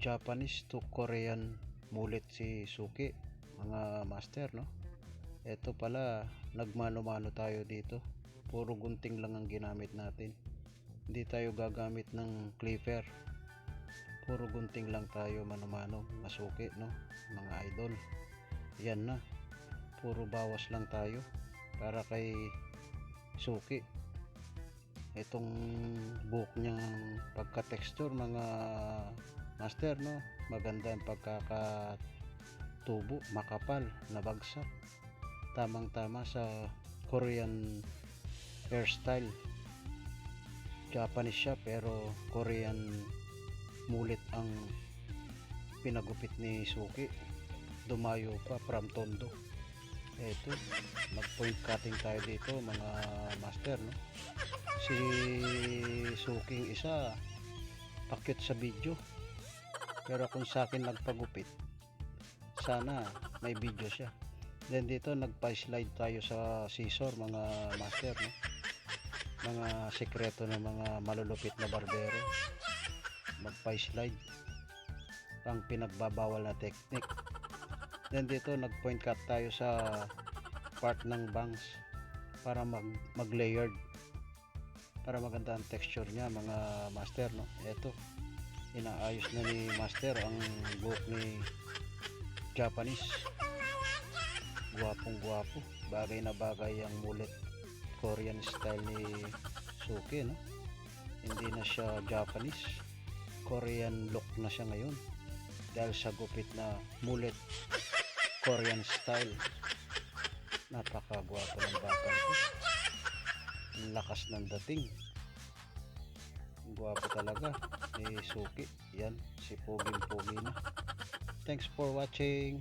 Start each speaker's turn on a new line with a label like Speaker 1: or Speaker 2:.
Speaker 1: Japanese to Korean mulit si Suki, mga master, no? Ito pala, nagmano-mano tayo dito. Puro gunting lang ang ginamit natin. Hindi tayo gagamit ng clipper. Puro gunting lang tayo mano-mano, masuki, no? Mga idol. Yan na. Puro bawas lang tayo para kay Suki. Itong buhok niyang pagka-texture, mga master, no? Maganda ang pagkakatubo, makapal, nabagsak. Tamang-tama sa Korean hairstyle. Japanese siya pero Korean mulit ang pinagupit ni Suki. Dumayo pa from Tondo. Eto, mag-point cutting tayo dito, mga master, no? Si Suking isa pakyut sa video, pero kung sa akin nagpagupit, sana may video siya. Then dito nagpa-slide tayo sa scissor, mga master, no? Mga sekreto ng mga malulupit na barbero, magpa-slide, pang pinagbabawal na technique. Then dito nag-point cut tayo sa part ng bangs para mag-layered, para maganda ang texture niya, mga master, no? Eto, inaayos na ni master ang buhok ni Japanese. Gwapong gwapo, bagay na bagay ang mulit Korean style ni Suki, no? Hindi na siya Japanese, Korean look na siya ngayon dahil sa gupit na mulit Korean style. Napakagwapo ng bata ko, ang lakas ng dating, gwapo talaga ni Suki. Yan, si Puging Pugi na. Thanks for watching.